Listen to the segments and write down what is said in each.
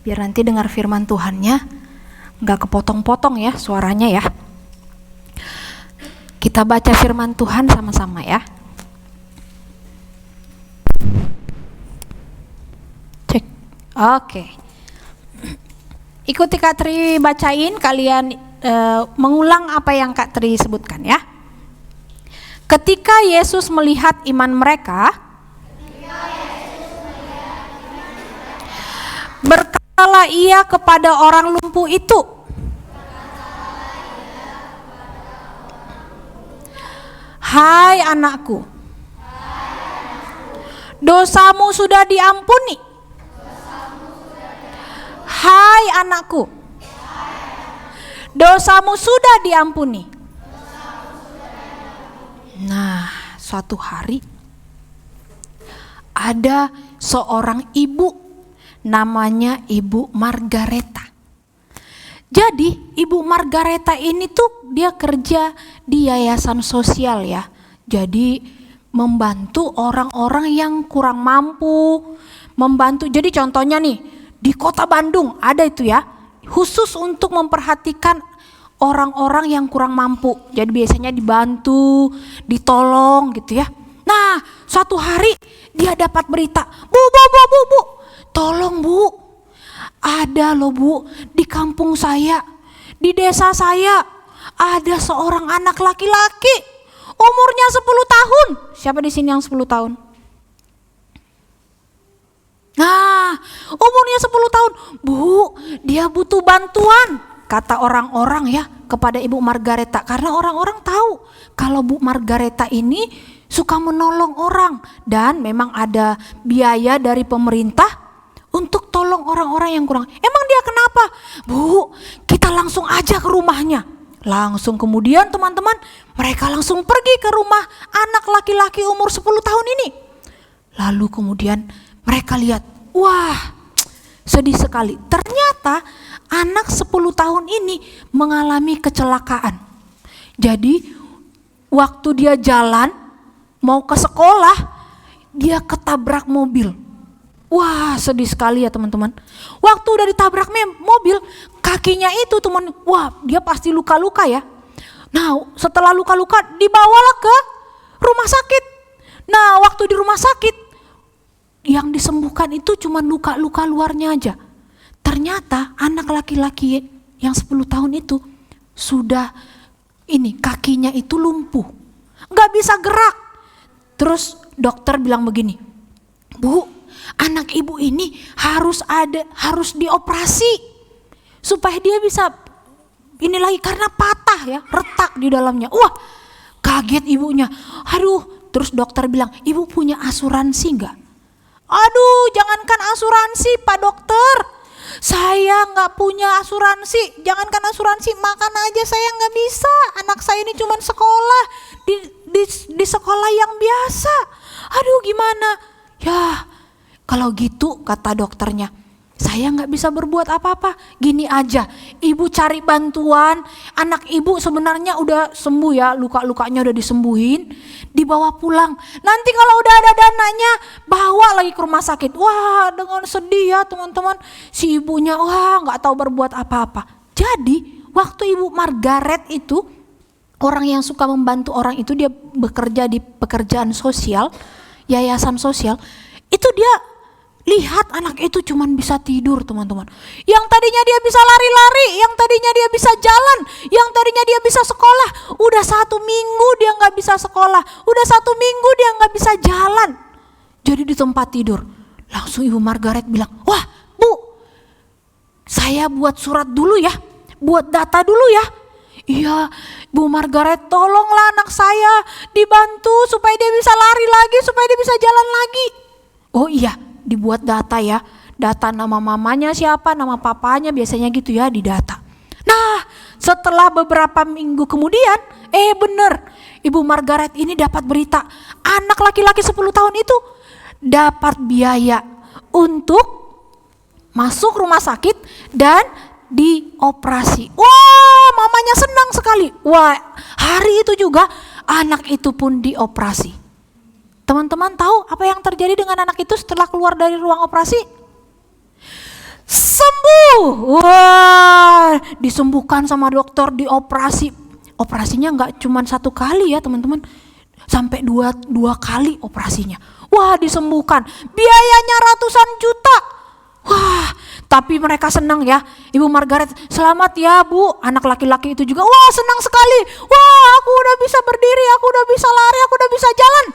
biar nanti dengar firman Tuhannya nggak kepotong-potong ya suaranya ya. Kita baca firman Tuhan sama-sama ya. Cek. Oke. Ikuti Kak Tri bacain, kalian mengulang apa yang Kak Tri sebutkan ya. Ketika Yesus melihat iman mereka, berkatalah ia kepada orang lumpuh itu, "Hai anakku, dosamu sudah diampuni." Hai anakku, dosamu sudah diampuni. Nah, suatu hari ada seorang ibu namanya Ibu Margareta. Jadi Ibu Margareta ini tuh dia kerja di yayasan sosial ya. Jadi membantu orang-orang yang kurang mampu, membantu. Jadi contohnya nih, di kota Bandung ada itu ya, khusus untuk memperhatikan orang-orang yang kurang mampu. Jadi biasanya dibantu, ditolong gitu ya. Nah, suatu hari dia dapat berita, Bu, tolong Bu, ada loh Bu, di kampung saya, di desa saya, ada seorang anak laki-laki, umurnya 10 tahun. Siapa di sini yang 10 tahun? Nah, umurnya 10 tahun. Bu, dia butuh bantuan, kata orang-orang ya kepada Ibu Margareta. Karena orang-orang tahu kalau Bu Margareta ini suka menolong orang. Dan memang ada biaya dari pemerintah untuk tolong orang-orang yang kurang. Emang dia kenapa? Bu, kita langsung aja ke rumahnya. Langsung kemudian teman-teman, mereka langsung pergi ke rumah anak laki-laki umur 10 tahun ini. Lalu kemudian mereka lihat, wah sedih sekali. Ternyata anak 10 tahun ini mengalami kecelakaan. Jadi waktu dia jalan mau ke sekolah, dia ketabrak mobil. Wah sedih sekali ya teman-teman. Waktu udah ditabrak mobil, kakinya itu teman, wah dia pasti luka-luka ya. Nah setelah luka-luka dibawalah ke rumah sakit. Nah waktu di rumah sakit, yang disembuhkan itu cuma luka-luka luarnya aja. Ternyata anak laki-laki yang 10 tahun itu sudah kakinya itu lumpuh, gak bisa gerak. Terus dokter bilang begini, Bu, anak ibu ini harus dioperasi supaya dia bisa lagi karena patah ya, retak di dalamnya. Wah kaget ibunya. Aduh, terus dokter bilang, ibu punya asuransi gak? Aduh, jangankan asuransi Pak Dokter, saya nggak punya asuransi. Jangankan asuransi, makan aja saya nggak bisa. Anak saya ini cuma sekolah di sekolah yang biasa. Aduh, gimana? Ya, kalau gitu kata dokternya, saya nggak bisa berbuat apa-apa. Gini aja, ibu cari bantuan. Anak ibu sebenarnya udah sembuh ya, luka-lukanya udah disembuhin, dibawa pulang. Nanti kalau udah ada dananya, bawa lagi ke rumah sakit. Wah, dengan sedih ya teman-teman, si ibunya wah nggak tahu berbuat apa-apa. Jadi waktu Ibu Margaret itu, orang yang suka membantu orang itu, dia bekerja di pekerjaan sosial, yayasan sosial, itu dia lihat anak itu cuman bisa tidur teman-teman. Yang tadinya dia bisa lari-lari, yang tadinya dia bisa jalan, yang tadinya dia bisa sekolah, udah 1 minggu dia gak bisa sekolah, udah 1 minggu dia gak bisa jalan. Jadi di tempat tidur. Langsung Ibu Margaret bilang, wah Bu, saya buat surat dulu ya, buat data dulu ya. Iya Bu Margaret, tolonglah anak saya dibantu supaya dia bisa lari lagi, supaya dia bisa jalan lagi. Oh iya, dibuat data ya, data nama mamanya siapa, nama papanya, biasanya gitu ya di data. Nah setelah beberapa minggu kemudian, bener, Ibu Margaret ini dapat berita, anak laki-laki 10 tahun itu dapat biaya untuk masuk rumah sakit dan dioperasi. Wah mamanya senang sekali. Wah hari itu juga anak itu pun dioperasi. Teman-teman tahu apa yang terjadi dengan anak itu setelah keluar dari ruang operasi? Sembuh Wah, disembuhkan sama dokter, dioperasi. Operasinya nggak cuma 1 kali ya teman-teman, sampai dua kali operasinya. Wah, disembuhkan, biayanya ratusan juta. Wah, tapi mereka senang ya. Ibu Margaret, selamat ya Bu. Anak laki-laki itu juga, wah senang sekali. Wah, aku udah bisa berdiri, aku udah bisa lari, aku udah bisa jalan.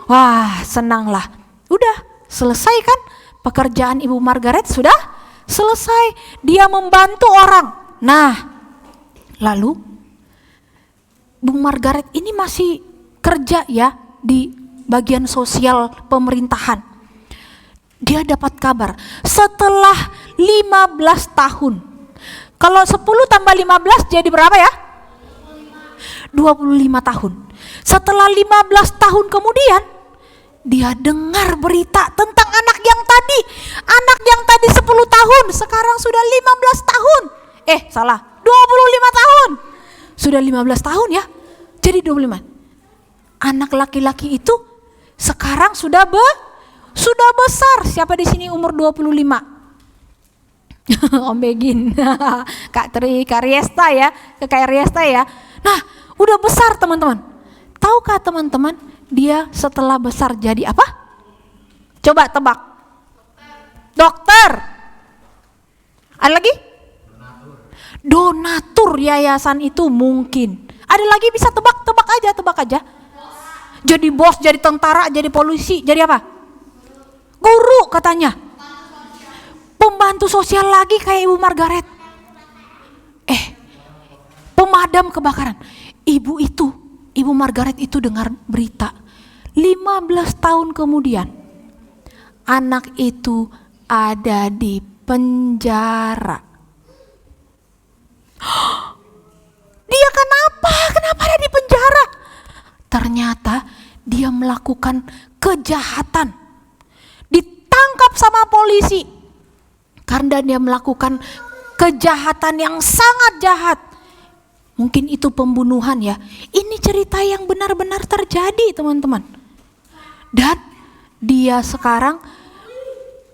Wah, senanglah. Udah selesai kan pekerjaan Ibu Margaret, sudah selesai. Dia membantu orang. Nah, lalu Bu Margaret ini masih kerja ya di bagian sosial pemerintahan. Dia dapat kabar setelah 15 tahun. Kalau 10 tambah 15 jadi berapa ya? 25 tahun. Setelah 15 tahun kemudian, dia dengar berita tentang anak yang tadi. Anak yang tadi 10 tahun, sekarang sudah 15 tahun. Salah, 25 tahun. Sudah 15 tahun ya, jadi 25. Anak laki-laki itu sekarang sudah besar. Siapa di sini umur 25? Om Begin, Kak Tri, Kak Riesta ya, Kak Riesta ya. Nah, udah besar teman-teman. Tahukah teman-teman, dia setelah besar jadi apa? Coba tebak. Dokter. Ada lagi? Donatur yayasan itu mungkin. Ada lagi, bisa tebak aja. Jadi bos, jadi tentara, jadi polisi, jadi apa? Guru katanya. Pembantu sosial lagi kayak Ibu Margaret. Pemadam kebakaran. Ibu Margaret itu dengar berita. 15 tahun kemudian, anak itu ada di penjara. Dia kenapa ada di penjara? Ternyata dia melakukan kejahatan. Ditangkap sama polisi karena dia melakukan kejahatan yang sangat jahat. Mungkin itu pembunuhan ya. Ini cerita yang benar-benar terjadi teman-teman. Dan dia sekarang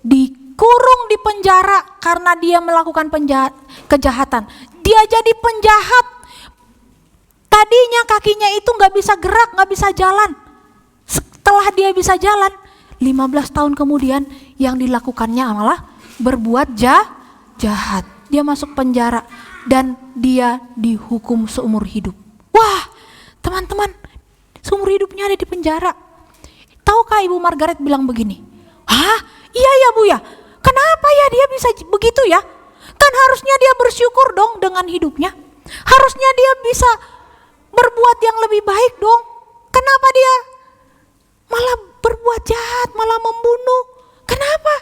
dikurung di penjara karena dia melakukan kejahatan. Dia jadi penjahat. Tadinya kakinya itu gak bisa gerak, gak bisa jalan. Setelah dia bisa jalan, 15 tahun kemudian yang dilakukannya malah berbuat jahat. Dia masuk penjara dan dia dihukum seumur hidup. Wah, teman-teman, seumur hidupnya ada di penjara. Tahukah Ibu Margaret bilang begini? Hah? Iya ya Bu ya. Kenapa ya dia bisa begitu ya? Kan harusnya dia bersyukur dong dengan hidupnya. Harusnya dia bisa berbuat yang lebih baik dong. Kenapa dia malah berbuat jahat, malah membunuh? Kenapa?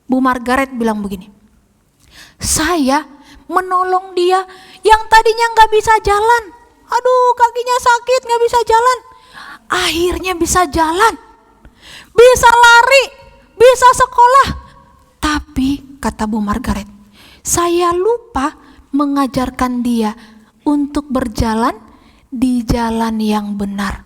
Bu Margaret bilang begini, saya menolong dia yang tadinya gak bisa jalan. Aduh, kakinya sakit, gak bisa jalan. Akhirnya bisa jalan, bisa lari, bisa sekolah. Tapi kata Bu Margaret, saya lupa mengajarkan dia untuk berjalan di jalan yang benar.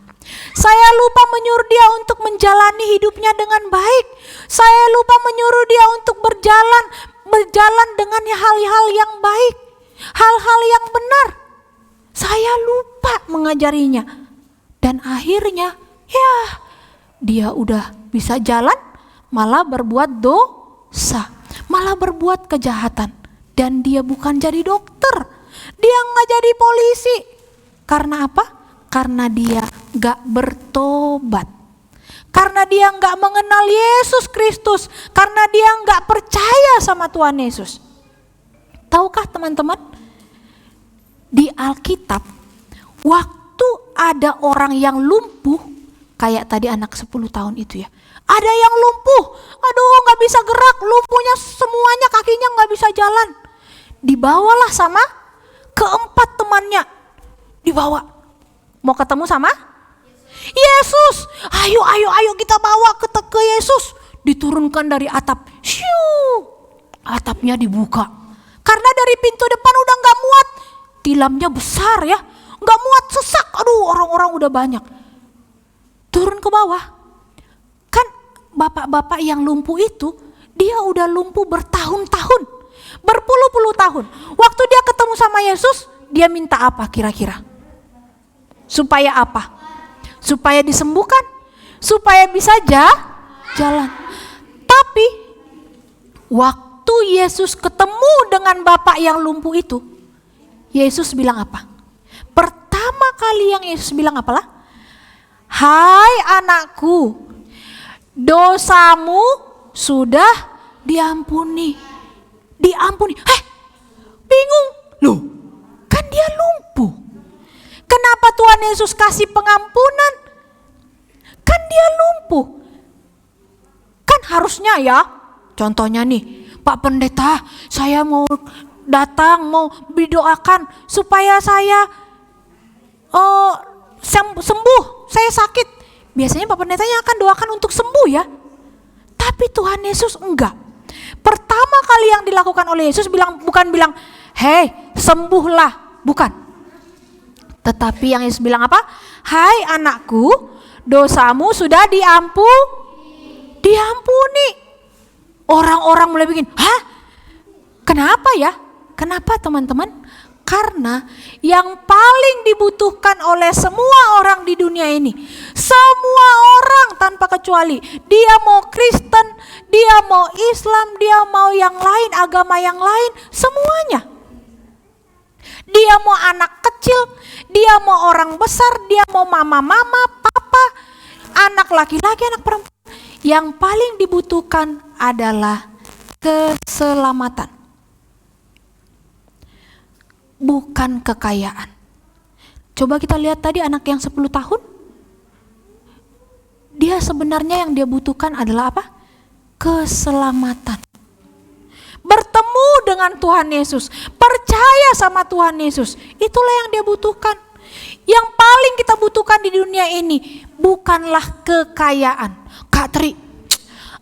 Saya lupa menyuruh dia untuk menjalani hidupnya dengan baik. Saya lupa menyuruh dia untuk berjalan dengan hal-hal yang baik, hal-hal yang benar. Saya lupa mengajarinya. Dan akhirnya ya dia udah bisa jalan, malah berbuat dosa, malah berbuat kejahatan. Dan dia bukan jadi dokter, dia nggak jadi polisi. Karena apa? Karena dia gak bertobat. Karena dia gak mengenal Yesus Kristus. Karena dia gak percaya sama Tuhan Yesus. Tahukah teman-teman? Di Alkitab, waktu ada orang yang lumpuh, kayak tadi anak 10 tahun itu ya. Ada yang lumpuh, aduh gak bisa gerak, lumpuhnya semuanya, kakinya gak bisa jalan. Dibawalah sama keempat temannya. Dibawa. Mau ketemu sama Yesus. Ayo kita bawa ke Yesus. Diturunkan dari atap. Atapnya dibuka. Karena dari pintu depan udah gak muat. Tilamnya besar ya. Gak muat, sesak. Aduh, orang-orang udah banyak. Turun ke bawah. Kan bapak-bapak yang lumpuh itu, dia udah lumpuh bertahun-tahun. berpuluh-puluh tahun. Waktu dia ketemu sama Yesus, dia minta apa kira-kira? Supaya apa? Supaya disembuhkan, supaya bisa jalan. Tapi waktu Yesus ketemu dengan bapak yang lumpuh itu, Yesus bilang apa? Pertama kali yang Yesus bilang apalah? Hai anakku, dosamu sudah diampuni. Diampuni. Bingung. Loh, kan dia lumpuh. Kenapa Tuhan Yesus kasih pengampunan? Kan dia lumpuh. Kan harusnya ya, contohnya nih, Pak Pendeta, saya mau datang, mau didoakan supaya saya sembuh, saya sakit. Biasanya Pak Pendetanya akan doakan untuk sembuh ya. Tapi Tuhan Yesus enggak. Pertama kali yang dilakukan oleh Yesus bukan bilang, hei sembuhlah, bukan. Tetapi yang Yesus bilang apa? Hai anakku, dosamu sudah diampuni. Orang-orang mulai bikin, hah? Kenapa ya? Kenapa teman-teman? Karena yang paling dibutuhkan oleh semua orang di dunia ini, semua orang tanpa kecuali, dia mau Kristen, dia mau Islam, dia mau yang lain, agama yang lain, semuanya. Dia mau anak kecil, dia mau orang besar, dia mau mama, papa, anak laki-laki, anak perempuan. Yang paling dibutuhkan adalah keselamatan. Bukan kekayaan. Coba kita lihat tadi anak yang 10 tahun. Dia sebenarnya yang dia butuhkan adalah apa? Keselamatan. Bertemu dengan Tuhan Yesus, percaya sama Tuhan Yesus, itulah yang dia butuhkan. Yang paling kita butuhkan di dunia ini bukanlah kekayaan. Kak Tri,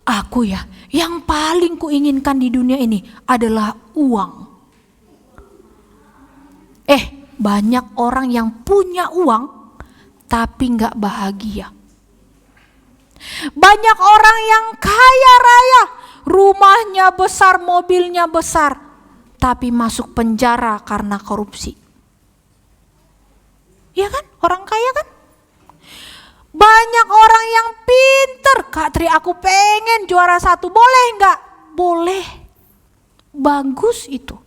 aku ya, yang paling kuinginkan di dunia ini adalah uang. Banyak orang yang punya uang tapi gak bahagia. Banyak orang yang kaya raya, rumahnya besar, mobilnya besar, tapi masuk penjara karena korupsi. Ya kan? Orang kaya kan? Banyak orang yang pinter. Kak Tri, aku pengen juara 1, boleh enggak? Boleh. Bagus itu.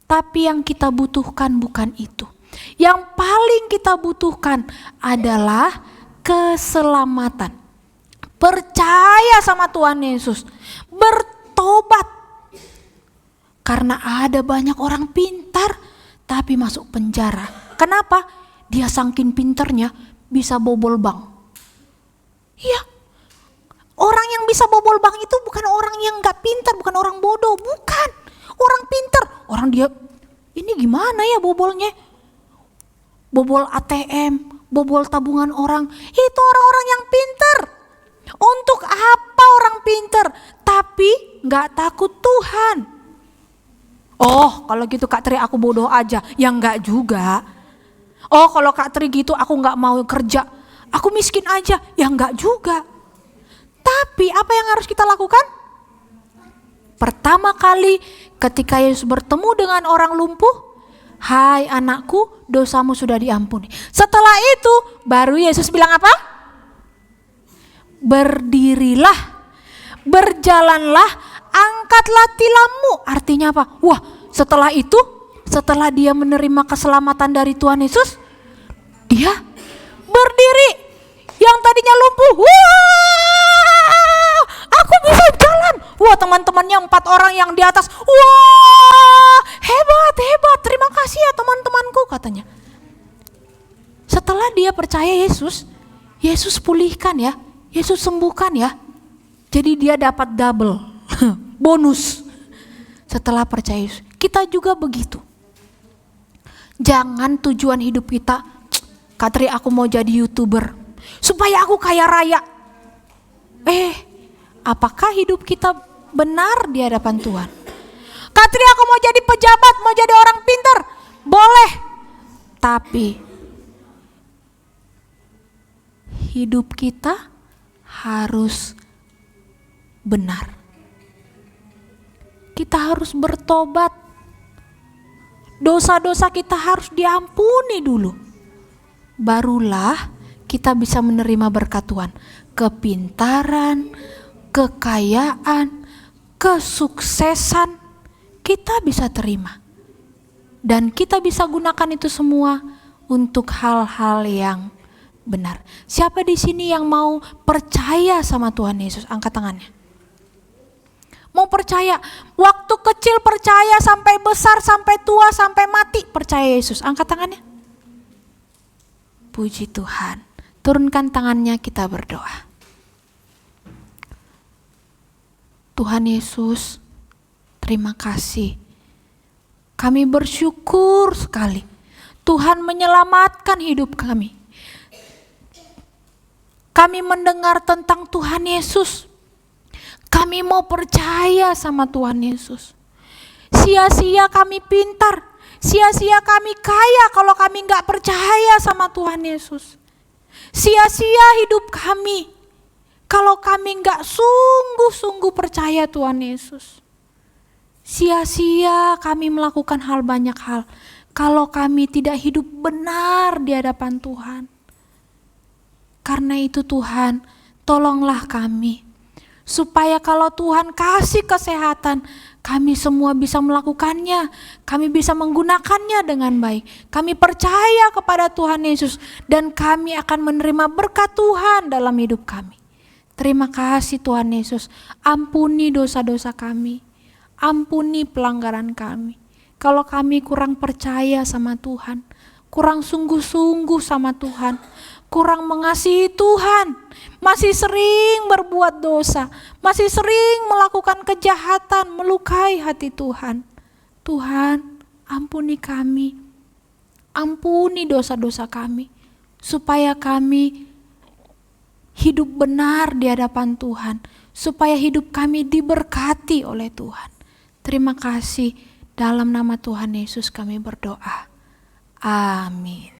Tapi yang kita butuhkan bukan itu. Yang paling kita butuhkan adalah keselamatan. Percaya sama Tuhan Yesus, bertobat. Karena ada banyak orang pintar tapi masuk penjara. Kenapa? Dia saking pinternya bisa bobol bank. Iya. Orang yang bisa bobol bank itu bukan orang yang gak pintar, bukan orang bodoh, bukan. Orang pintar. Orang dia, ini gimana ya bobolnya? Bobol ATM, bobol tabungan orang. Itu orang-orang yang pintar. Untuk apa orang pintar tapi gak takut Tuhan? Oh, kalau gitu Kak Tri aku bodoh aja. Ya enggak juga. Oh, kalau Kak Tri gitu aku gak mau kerja, aku miskin aja. Ya enggak juga. Tapi apa yang harus kita lakukan? Pertama kali ketika Yesus bertemu dengan orang lumpuh, hai anakku, dosamu sudah diampuni. Setelah itu baru Yesus bilang apa? Berdirilah, berjalanlah, angkatlah tilammu. Artinya apa? Wah, setelah itu, setelah dia menerima keselamatan dari Tuhan Yesus, dia berdiri. Yang tadinya lumpuh, wah, aku bisa jalan. Wah, teman-temannya 4 orang yang di atas, wah, hebat, hebat, terima kasih ya teman-temanku, katanya. Setelah dia percaya Yesus, Yesus pulihkan ya, Yesus sembuhkan ya. Jadi dia dapat double, bonus setelah percaya Yesus. Kita juga begitu. Jangan tujuan hidup kita, Kak Tri aku mau jadi YouTuber supaya aku kaya raya. Apakah hidup kita benar di hadapan Tuhan? Kak Tri aku mau jadi pejabat, mau jadi orang pintar. Boleh. Tapi hidup kita harus benar. kita harus bertobat. Dosa-dosa kita harus diampuni dulu. Barulah kita bisa menerima berkat Tuhan. Kepintaran, kekayaan, kesuksesan kita bisa terima. Dan kita bisa gunakan itu semua untuk hal-hal yang benar. Siapa di sini yang mau percaya sama Tuhan Yesus? Angkat tangannya. Mau percaya, waktu kecil percaya, sampai besar, sampai tua, sampai mati percaya Yesus. Angkat tangannya. Puji Tuhan. Turunkan tangannya, kita berdoa. Tuhan Yesus, terima kasih. Kami bersyukur sekali. Tuhan menyelamatkan hidup kami. Kami mendengar tentang Tuhan Yesus. Kami mau percaya sama Tuhan Yesus. Sia-sia kami pintar, sia-sia kami kaya kalau kami gak percaya sama Tuhan Yesus. Sia-sia hidup kami kalau kami gak sungguh-sungguh percaya Tuhan Yesus. Sia-sia kami melakukan banyak hal kalau kami tidak hidup benar di hadapan Tuhan. Karena itu Tuhan, tolonglah kami. Supaya kalau Tuhan kasih kesehatan, kami semua bisa melakukannya. Kami bisa menggunakannya dengan baik. Kami percaya kepada Tuhan Yesus dan kami akan menerima berkat Tuhan dalam hidup kami. Terima kasih Tuhan Yesus. Ampuni dosa-dosa kami. Ampuni pelanggaran kami. Kalau kami kurang percaya sama Tuhan, kurang sungguh-sungguh sama Tuhan, kurang mengasihi Tuhan, masih sering berbuat dosa, masih sering melakukan kejahatan, melukai hati Tuhan. Tuhan, ampuni kami, ampuni dosa-dosa kami, supaya kami hidup benar di hadapan Tuhan, supaya hidup kami diberkati oleh Tuhan. Terima kasih, dalam nama Tuhan Yesus kami berdoa. Amin.